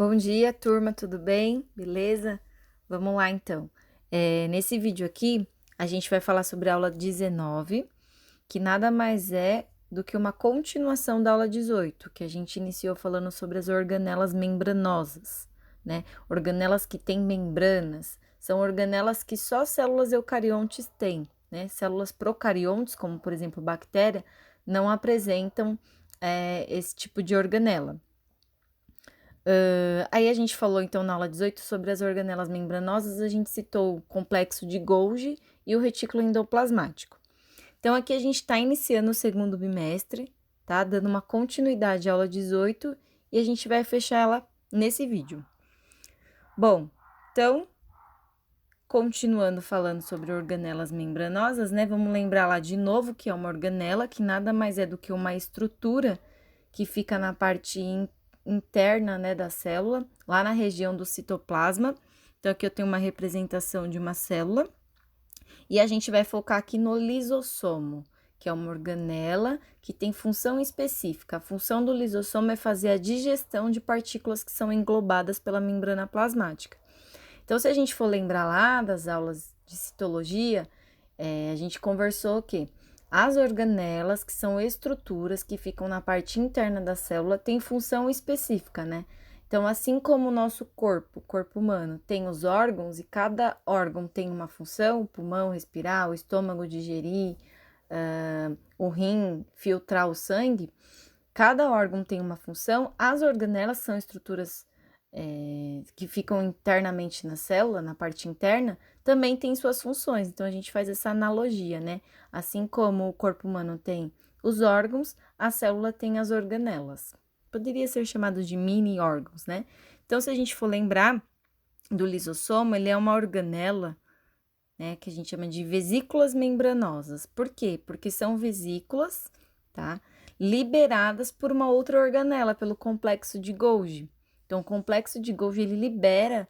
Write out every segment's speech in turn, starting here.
Bom dia, turma, tudo bem? Beleza? Vamos lá, então. Nesse vídeo aqui, a gente vai falar sobre a aula 19, que nada mais é do que uma continuação da aula 18, que a gente iniciou falando sobre as organelas membranosas, né? Organelas que têm membranas, são organelas que só células eucariontes têm, né? Células procariontes, como por exemplo bactéria, não apresentam esse tipo de organela. Aí a gente falou então na aula 18 sobre as organelas membranosas, a gente citou o complexo de Golgi e o retículo endoplasmático. Então aqui a gente está iniciando o segundo bimestre, tá? Dando uma continuidade à aula 18 e a gente vai fechar ela nesse vídeo. Bom, então, continuando falando sobre organelas membranosas, né? Vamos lembrar lá de novo que é uma organela, que nada mais é do que uma estrutura que fica na parte interna, né, da célula, lá na região do citoplasma. Então, aqui eu tenho uma representação de uma célula. E a gente vai focar aqui no lisossomo, que é uma organela que tem função específica. A função do lisossomo é fazer a digestão de partículas que são englobadas pela membrana plasmática. Então, se a gente for lembrar lá das aulas de citologia, a gente conversou que as organelas, que são estruturas que ficam na parte interna da célula, têm função específica, né? Então, assim como o nosso corpo, o corpo humano, tem os órgãos e cada órgão tem uma função, o pulmão respirar, o estômago digerir, o rim filtrar o sangue, cada órgão tem uma função, as organelas são estruturas que ficam internamente na célula, na parte interna, também tem suas funções. Então, a gente faz essa analogia, né? Assim como o corpo humano tem os órgãos, a célula tem as organelas. Poderia ser chamado de mini-órgãos, né? Então, se a gente for lembrar do lisossomo, ele é uma organela, né, que a gente chama de vesículas membranosas. Por quê? Porque são vesículas, tá? Liberadas por uma outra organela, pelo complexo de Golgi. Então, o complexo de Golgi, ele libera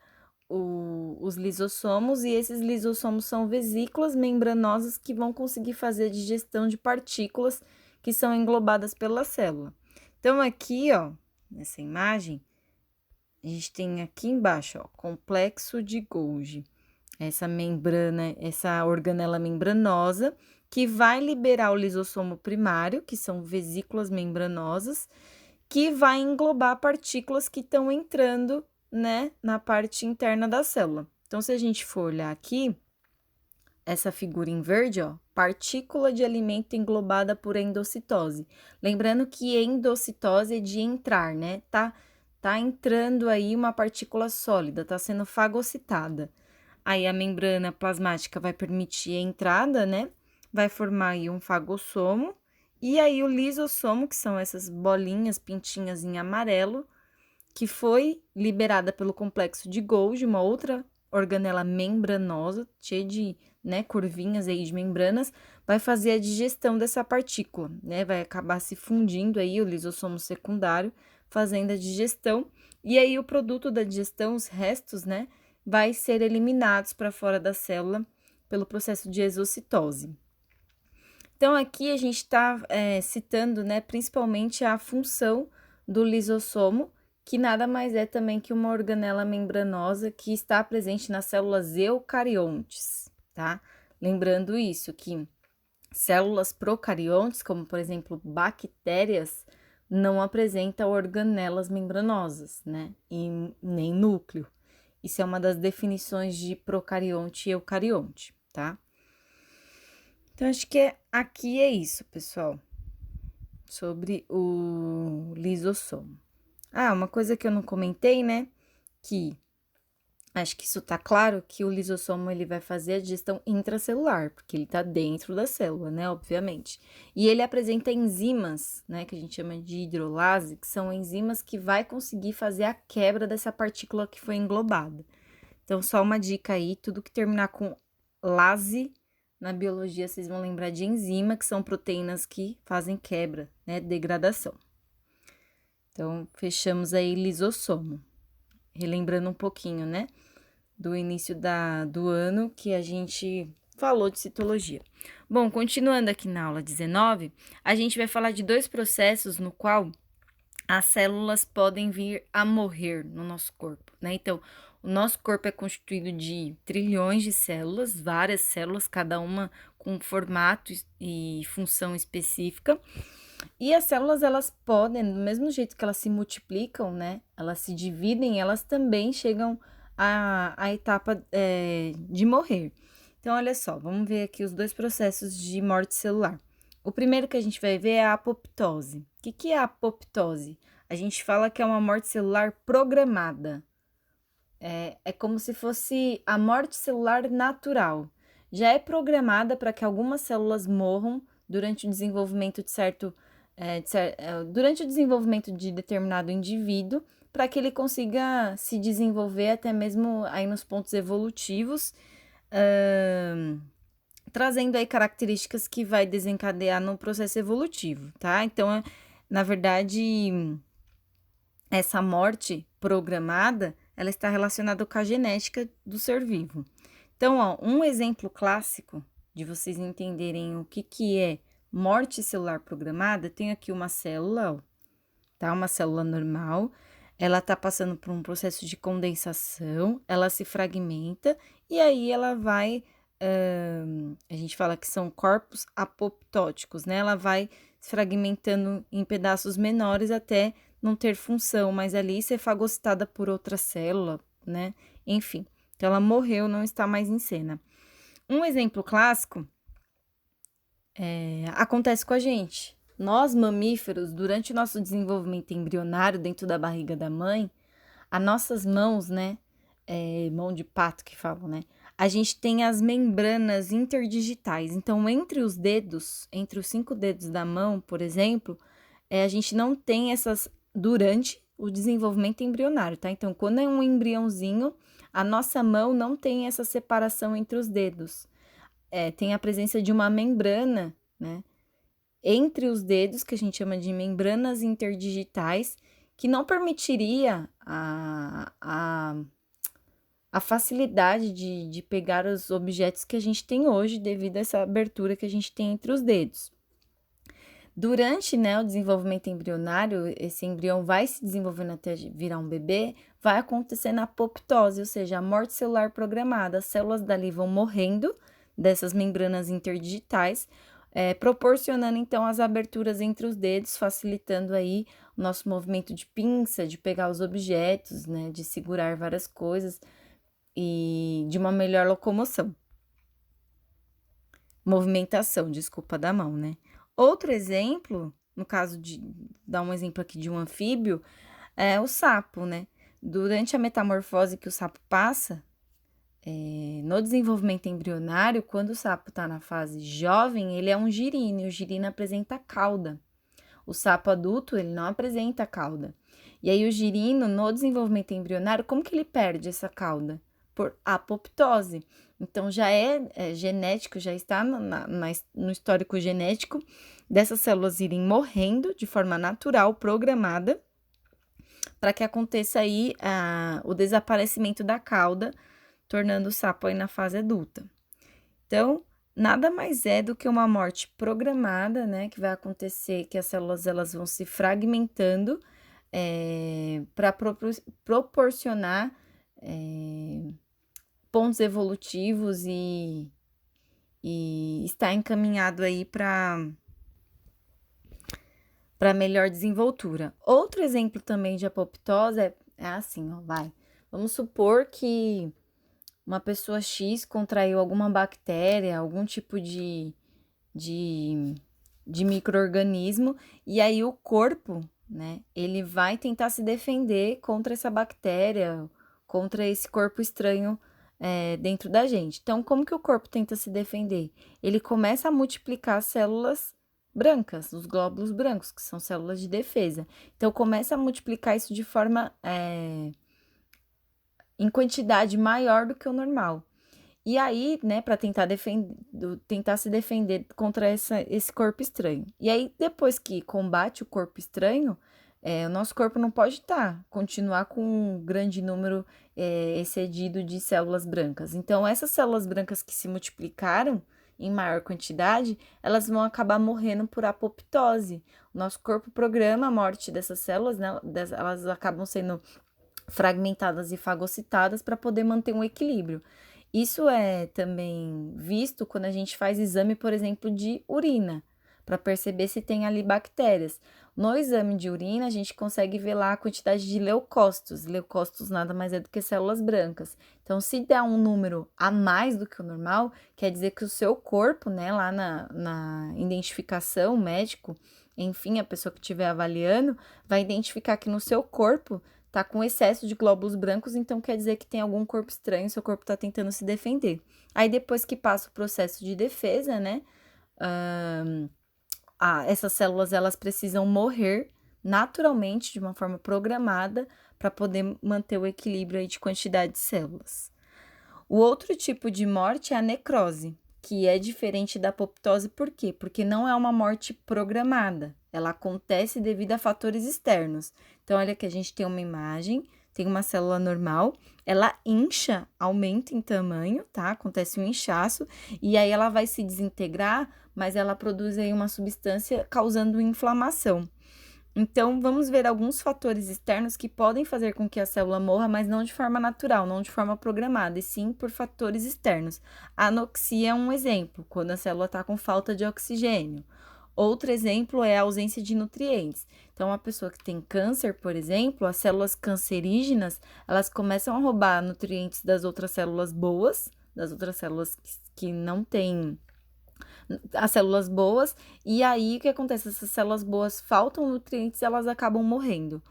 os lisossomos, e esses lisossomos são vesículas membranosas que vão conseguir fazer a digestão de partículas que são englobadas pela célula. Então, aqui, ó, nessa imagem, a gente tem aqui embaixo, ó, complexo de Golgi. Essa membrana, essa organela membranosa, que vai liberar o lisossomo primário, que são vesículas membranosas, que vai englobar partículas que estão entrando, né, na parte interna da célula. Então, se a gente for olhar aqui, essa figura em verde, ó, partícula de alimento englobada por endocitose. Lembrando que endocitose é de entrar, né? Tá entrando aí uma partícula sólida, tá sendo fagocitada. Aí a membrana plasmática vai permitir a entrada, né? Vai formar aí um fagossomo. E aí o lisossomo, que são essas bolinhas, pintinhas em amarelo, que foi liberada pelo complexo de Golgi, uma outra organela membranosa, cheia de, né, curvinhas aí de membranas, vai fazer a digestão dessa partícula, né? Vai acabar se fundindo aí o lisossomo secundário, fazendo a digestão. E aí o produto da digestão, os restos, né, vai ser eliminados para fora da célula pelo processo de exocitose. Então, aqui a gente está citando, né, principalmente a função do lisossomo, que nada mais é também que uma organela membranosa que está presente nas células eucariontes, tá? Lembrando isso, que células procariontes, como por exemplo bactérias, não apresentam organelas membranosas, né? E nem núcleo. Isso é uma das definições de procarionte e eucarionte, tá? Então, acho que aqui é isso, pessoal, sobre o lisossomo. Ah, uma coisa que eu não comentei, né, que acho que isso tá claro, que o lisossomo ele vai fazer a digestão intracelular, porque ele tá dentro da célula, né, obviamente. E ele apresenta enzimas, né, que a gente chama de hidrolase, que são enzimas que vai conseguir fazer a quebra dessa partícula que foi englobada. Então, só uma dica aí, tudo que terminar com lase na biologia, vocês vão lembrar de enzima, que são proteínas que fazem quebra, né, degradação. Então, fechamos aí lisossomo. Relembrando um pouquinho, né, do início do ano que a gente falou de citologia. Bom, continuando aqui na aula 19, a gente vai falar de dois processos no qual as células podem vir a morrer no nosso corpo, né? Então, o nosso corpo é constituído de trilhões de células, várias células, cada uma com formato e função específica. E as células, elas podem, do mesmo jeito que elas se multiplicam, né? Elas se dividem, elas também chegam à etapa de morrer. Então, olha só, vamos ver aqui os dois processos de morte celular. O primeiro que a gente vai ver é a apoptose. O que é a apoptose? A gente fala que é uma morte celular programada. É como se fosse a morte celular natural. Já é programada para que algumas células morram durante o desenvolvimento durante o desenvolvimento de determinado indivíduo, para que ele consiga se desenvolver até mesmo aí nos pontos evolutivos, trazendo aí características que vai desencadear no processo evolutivo, tá? Então, na verdade, essa morte programada, ela está relacionada com a genética do ser vivo. Então, ó, um exemplo clássico de vocês entenderem o que é morte celular programada, tem aqui uma célula, ó, tá? Uma célula normal, ela tá passando por um processo de condensação, ela se fragmenta e aí ela vai, a gente fala que são corpos apoptóticos, né? Ela vai se fragmentando em pedaços menores até não ter função, mas ali ser fagocitada por outra célula, né? Enfim, então ela morreu, não está mais em cena. Um exemplo clássico acontece com a gente. Nós, mamíferos, durante o nosso desenvolvimento embrionário dentro da barriga da mãe, as nossas mãos, né? Mão de pato que falam, né? A gente tem as membranas interdigitais. Então, entre os dedos, entre os 5 dedos da mão, por exemplo, a gente não tem essas durante o desenvolvimento embrionário, tá? Então, quando é um embriãozinho, a nossa mão não tem essa separação entre os dedos. Tem a presença de uma membrana, né? Entre os dedos, que a gente chama de membranas interdigitais, que não permitiria a facilidade de pegar os objetos que a gente tem hoje devido a essa abertura que a gente tem entre os dedos. Durante, né, o desenvolvimento embrionário, esse embrião vai se desenvolvendo até virar um bebê, vai acontecendo a apoptose, ou seja, a morte celular programada. As células dali vão morrendo dessas membranas interdigitais, proporcionando então as aberturas entre os dedos, facilitando aí o nosso movimento de pinça, de pegar os objetos, né, de segurar várias coisas e de uma melhor locomoção. Movimentação, desculpa, da mão, né? Outro exemplo, no caso de dar um exemplo aqui de um anfíbio, é o sapo, né? Durante a metamorfose que o sapo passa, no desenvolvimento embrionário, quando o sapo está na fase jovem, ele é um girino, e o girino apresenta cauda. O sapo adulto, ele não apresenta cauda. E aí, o girino, no desenvolvimento embrionário, como que ele perde essa cauda? Por apoptose. Então, já é genético, já está no histórico genético dessas células irem morrendo de forma natural, programada, para que aconteça aí o desaparecimento da cauda, tornando o sapo aí na fase adulta. Então, nada mais é do que uma morte programada, né, que vai acontecer, que as células elas vão se fragmentando para proporcionar pontos evolutivos e está encaminhado aí para melhor desenvoltura. Outro exemplo também de apoptose é assim, ó, vamos supor que uma pessoa X contraiu alguma bactéria, algum tipo de micro-organismo, e aí o corpo, né, ele vai tentar se defender contra essa bactéria, contra esse corpo estranho dentro da gente. Então, como que o corpo tenta se defender? Ele começa a multiplicar células brancas, os glóbulos brancos, que são células de defesa. Então, começa a multiplicar isso de forma em quantidade maior do que o normal. E aí, né, para tentar se defender contra esse corpo estranho. E aí, depois que combate o corpo estranho, o nosso corpo não pode continuar com um grande número excedido de células brancas. Então, essas células brancas que se multiplicaram em maior quantidade, elas vão acabar morrendo por apoptose. O nosso corpo programa a morte dessas células, né? Elas acabam sendo fragmentadas e fagocitadas para poder manter um equilíbrio. Isso é também visto quando a gente faz exame, por exemplo, de urina, para perceber se tem ali bactérias. No exame de urina, a gente consegue ver lá a quantidade de leucócitos. Leucócitos nada mais é do que células brancas. Então, se der um número a mais do que o normal, quer dizer que o seu corpo, né, lá na identificação, o médico, enfim, a pessoa que estiver avaliando, vai identificar que no seu corpo tá com excesso de glóbulos brancos, então quer dizer que tem algum corpo estranho, seu corpo tá tentando se defender. Aí depois que passa o processo de defesa, né, essas células elas precisam morrer naturalmente, de uma forma programada, para poder manter o equilíbrio aí de quantidade de células. O outro tipo de morte é a necrose, que é diferente da apoptose, por quê? Porque não é uma morte programada, ela acontece devido a fatores externos. Então, olha que a gente tem uma imagem, tem uma célula normal, ela incha, aumenta em tamanho, tá? Acontece um inchaço, e aí ela vai se desintegrar, mas ela produz aí uma substância causando inflamação. Então, vamos ver alguns fatores externos que podem fazer com que a célula morra, mas não de forma natural, não de forma programada, e sim por fatores externos. A anoxia é um exemplo, quando a célula está com falta de oxigênio. Outro exemplo é a ausência de nutrientes. Então, uma pessoa que tem câncer, por exemplo, as células cancerígenas, elas começam a roubar nutrientes das outras células boas, das outras células que não têm as células boas, e aí o que acontece? Essas células boas faltam nutrientes e elas acabam morrendo.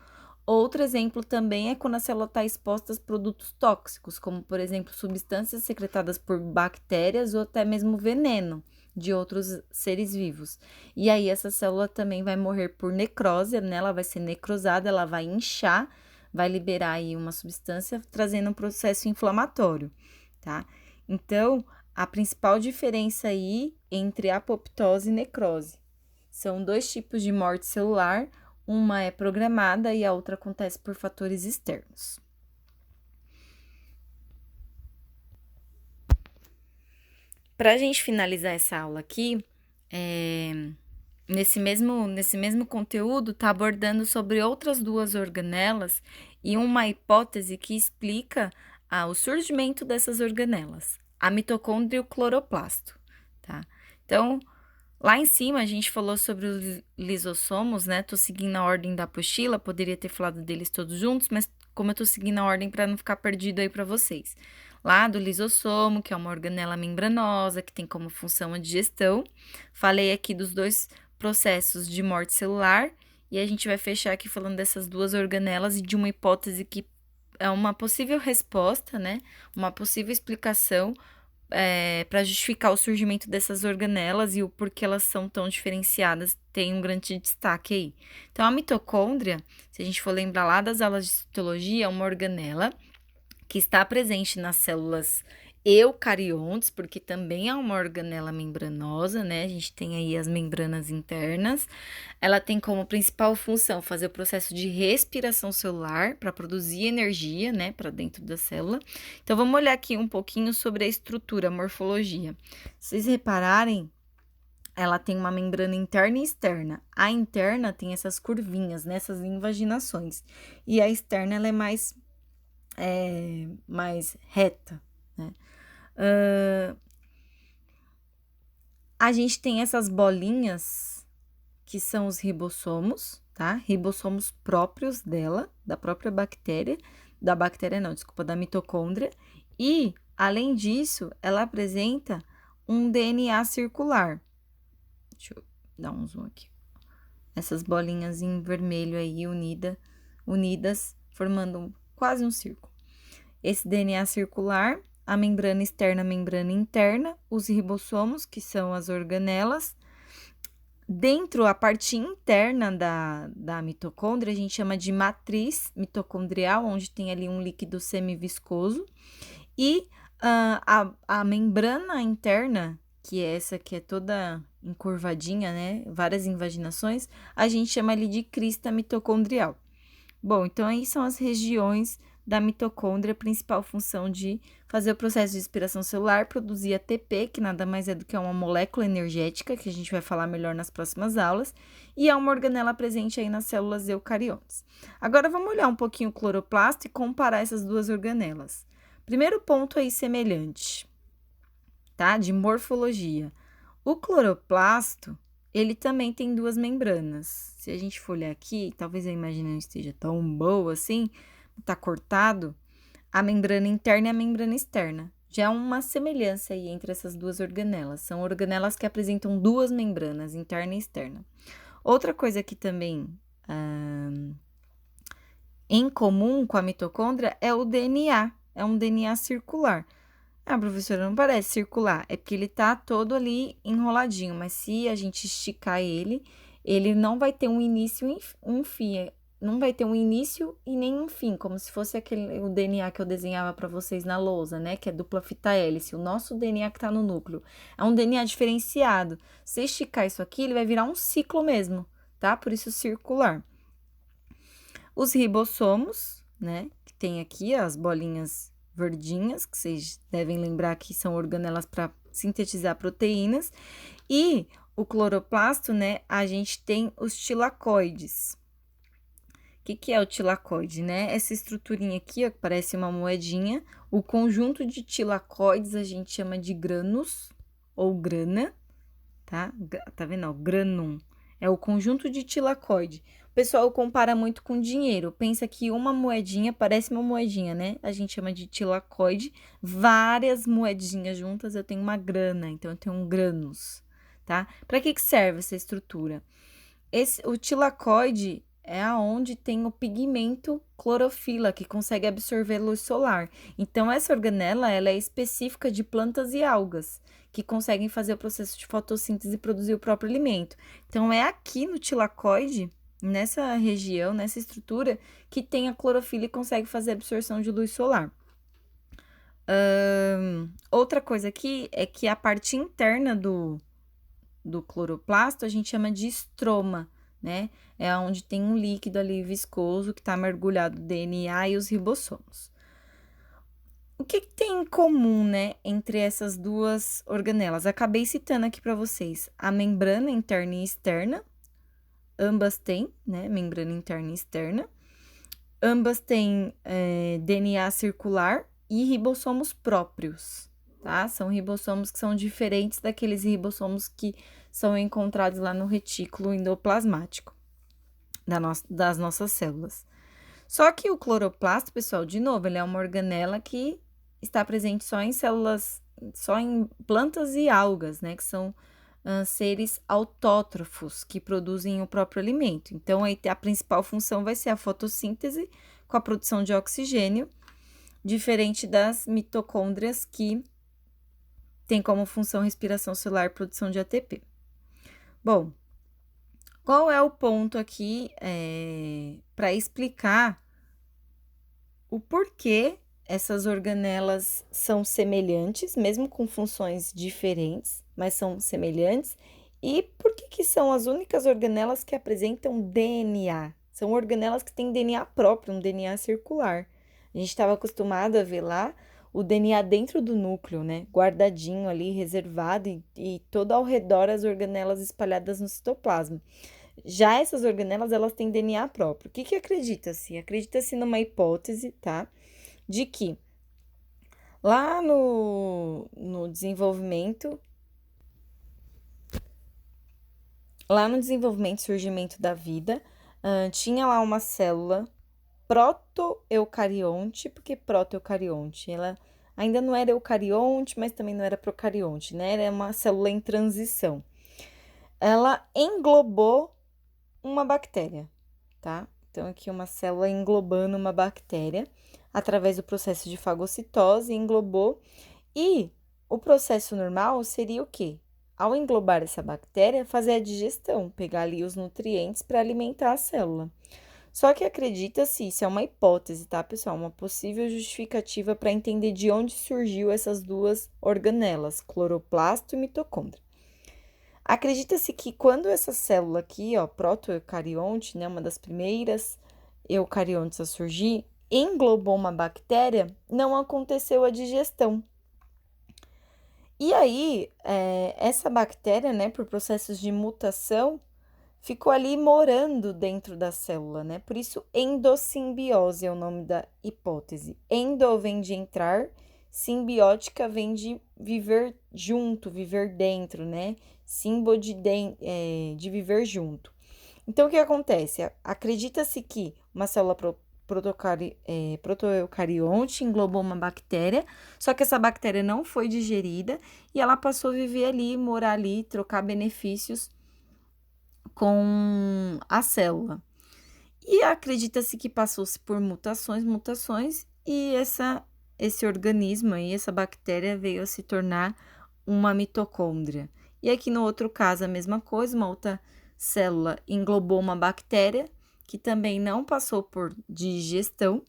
Outro exemplo também é quando a célula está exposta a produtos tóxicos, como, por exemplo, substâncias secretadas por bactérias ou até mesmo veneno de outros seres vivos. E aí essa célula também vai morrer por necrose, né? Ela vai ser necrosada, ela vai inchar, vai liberar aí uma substância, trazendo um processo inflamatório, tá? Então, a principal diferença aí entre apoptose e necrose são dois tipos de morte celular, uma é programada e a outra acontece por fatores externos. Para a gente finalizar essa aula aqui, nesse mesmo conteúdo, está abordando sobre outras duas organelas e uma hipótese que explica o surgimento dessas organelas, a mitocôndria e o cloroplasto, tá? Então, lá em cima a gente falou sobre os lisossomos, né? Tô seguindo a ordem da apostila, poderia ter falado deles todos juntos, mas como eu tô seguindo a ordem para não ficar perdido aí para vocês. Lá do lisossomo, que é uma organela membranosa, que tem como função a digestão. Falei aqui dos dois processos de morte celular, e a gente vai fechar aqui falando dessas duas organelas e de uma hipótese que é uma possível resposta, né? Uma possível explicação para justificar o surgimento dessas organelas e o porquê elas são tão diferenciadas, tem um grande destaque aí. Então, a mitocôndria, se a gente for lembrar lá das aulas de citologia, é uma organela que está presente nas células eucariontes, porque também é uma organela membranosa, né? A gente tem aí as membranas internas. Ela tem como principal função fazer o processo de respiração celular para produzir energia, né, para dentro da célula. Então, vamos olhar aqui um pouquinho sobre a estrutura, a morfologia. Se vocês repararem, ela tem uma membrana interna e externa. A interna tem essas curvinhas, né, essas invaginações. E a externa, ela é mais reta, né? A gente tem essas bolinhas que são os ribossomos, tá? Ribossomos próprios dela, da própria bactéria, da mitocôndria. E, além disso, ela apresenta um DNA circular. Deixa eu dar um zoom aqui. Essas bolinhas em vermelho aí unidas, formando quase um círculo. Esse DNA circular, a membrana externa, a membrana interna, os ribossomos, que são as organelas. Dentro, a parte interna da mitocôndria, a gente chama de matriz mitocondrial, onde tem ali um líquido semiviscoso. E a membrana interna, que é essa que é toda encurvadinha, né? Várias invaginações, a gente chama ali de crista mitocondrial. Bom, então aí são as regiões da mitocôndria, principal função de fazer o processo de respiração celular, produzir ATP, que nada mais é do que uma molécula energética, que a gente vai falar melhor nas próximas aulas, e é uma organela presente aí nas células eucariontes. Agora, vamos olhar um pouquinho o cloroplasto e comparar essas duas organelas. Primeiro ponto aí semelhante, tá? De morfologia. O cloroplasto, ele também tem duas membranas. Se a gente for olhar aqui, talvez a imagem não esteja tão boa assim, tá cortado, a membrana interna e a membrana externa. Já há uma semelhança aí entre essas duas organelas. São organelas que apresentam duas membranas, interna e externa. Outra coisa que também em comum com a mitocôndria é o DNA. É um DNA circular. Ah, professora, não parece circular. É porque ele tá todo ali enroladinho, mas se a gente esticar ele, ele não vai ter um início e um fim. Não vai ter um início e nem um fim, como se fosse o DNA que eu desenhava para vocês na lousa, né? Que é dupla fita hélice. O nosso DNA que tá no núcleo é um DNA diferenciado. Se esticar isso aqui, ele vai virar um ciclo mesmo, tá? Por isso circular. Os ribossomos, né? Que tem aqui as bolinhas verdinhas, que vocês devem lembrar que são organelas para sintetizar proteínas. E o cloroplasto, né? A gente tem os tilacoides. O que é o tilacoide, né? Essa estruturinha aqui, ó, que parece uma moedinha. O conjunto de tilacoides a gente chama de grânus ou grana, tá? Tá vendo? Ó, granum. É o conjunto de tilacoide. O pessoal compara muito com dinheiro. Pensa que uma moedinha parece uma moedinha, né? A gente chama de tilacoide. Várias moedinhas juntas, eu tenho uma grana. Então, eu tenho um granus, tá? Para que serve essa estrutura? O tilacoide é aonde tem o pigmento clorofila, que consegue absorver luz solar. Então, essa organela, ela é específica de plantas e algas, que conseguem fazer o processo de fotossíntese e produzir o próprio alimento. Então, é aqui no tilacoide, nessa região, nessa estrutura, que tem a clorofila e consegue fazer a absorção de luz solar. Outra coisa aqui é que a parte interna do cloroplasto a gente chama de estroma, né? É onde tem um líquido ali viscoso que está mergulhado no DNA e os ribossomos. O que tem em comum, né, entre essas duas organelas? Acabei citando aqui para vocês a membrana interna e externa. Ambas têm, né, membrana interna e externa. Ambas têm DNA circular e ribossomos próprios, tá? São ribossomos que são diferentes daqueles ribossomos que são encontrados lá no retículo endoplasmático das nossas células. Só que o cloroplasto, pessoal, de novo, ele é uma organela que está presente só em células, só em plantas e algas, né? Que são seres autótrofos que produzem o próprio alimento. Então, aí a principal função vai ser a fotossíntese com a produção de oxigênio, diferente das mitocôndrias que tem como função respiração celular e produção de ATP. Bom, qual é o ponto aqui para explicar o porquê essas organelas são semelhantes, mesmo com funções diferentes, mas são semelhantes, e por que são as únicas organelas que apresentam DNA? São organelas que têm DNA próprio, um DNA circular. A gente estava acostumado a ver lá o DNA dentro do núcleo, né? Guardadinho ali, reservado, e todo ao redor as organelas espalhadas no citoplasma. Já essas organelas, elas têm DNA próprio. O que acredita-se? Acredita-se numa hipótese, tá? De que lá no desenvolvimento, surgimento da vida, tinha lá uma célula protoeucarionte, porque protoeucarionte, ela ainda não era eucarionte, mas também não era procarionte, né? Era uma célula em transição. Ela englobou uma bactéria, tá? Então, aqui uma célula englobando uma bactéria através do processo de fagocitose, englobou. E o processo normal seria o quê? Ao englobar essa bactéria, fazer a digestão, pegar ali os nutrientes para alimentar a célula. Só que acredita-se, isso é uma hipótese, tá, pessoal? Uma possível justificativa para entender de onde surgiu essas duas organelas, cloroplasto e mitocôndria. Acredita-se que quando essa célula aqui, ó, protoeucarionte, né, uma das primeiras eucariontes a surgir, englobou uma bactéria, não aconteceu a digestão. E aí, essa bactéria, né, por processos de mutação, ficou ali morando dentro da célula, né? Por isso, endossimbiose é o nome da hipótese. Endo vem de entrar, simbiótica vem de viver junto, viver dentro, né? Símbolo de viver junto. Então, o que acontece? Acredita-se que uma célula protoeucarionte englobou uma bactéria, só que essa bactéria não foi digerida e ela passou a viver ali, morar ali, trocar benefícios com a célula. E acredita-se que passou-se por mutações, e esse organismo aí, essa bactéria veio a se tornar uma mitocôndria. E aqui no outro caso, a mesma coisa, uma outra célula englobou uma bactéria que também não passou por digestão,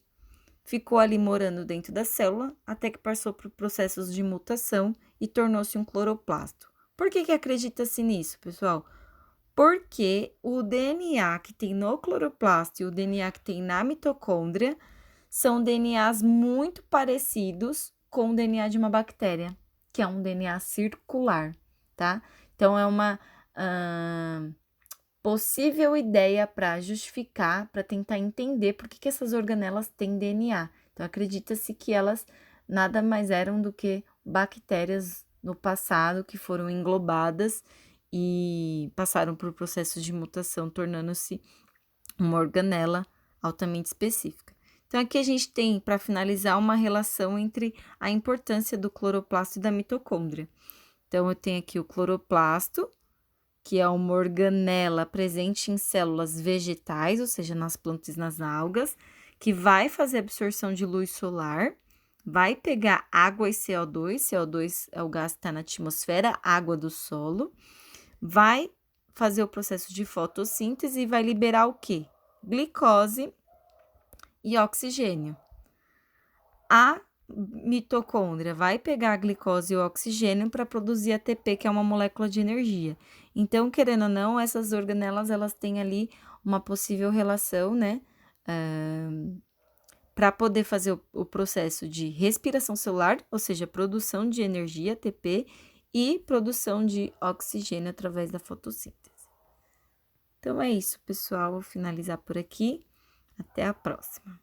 ficou ali morando dentro da célula, até que passou por processos de mutação e tornou-se um cloroplasto. Por que acredita-se nisso, pessoal? Porque o DNA que tem no cloroplasto e o DNA que tem na mitocôndria são DNAs muito parecidos com o DNA de uma bactéria, que é um DNA circular, tá? Então, é uma possível ideia para justificar, para tentar entender por que essas organelas têm DNA. Então, acredita-se que elas nada mais eram do que bactérias no passado que foram englobadas e passaram por processos de mutação, tornando-se uma organela altamente específica. Então, aqui a gente tem, para finalizar, uma relação entre a importância do cloroplasto e da mitocôndria. Então, eu tenho aqui o cloroplasto, que é uma organela presente em células vegetais, ou seja, nas plantas e nas algas, que vai fazer absorção de luz solar, vai pegar água e CO2, CO2 é o gás que está na atmosfera, água do solo, vai fazer o processo de fotossíntese e vai liberar o quê? Glicose e oxigênio. A mitocôndria vai pegar a glicose e o oxigênio para produzir ATP, que é uma molécula de energia. Então, querendo ou não, essas organelas, elas têm ali uma possível relação, né? Para poder fazer o processo de respiração celular, ou seja, produção de energia, ATP, e produção de oxigênio através da fotossíntese. Então, é isso, pessoal. Vou finalizar por aqui. Até a próxima.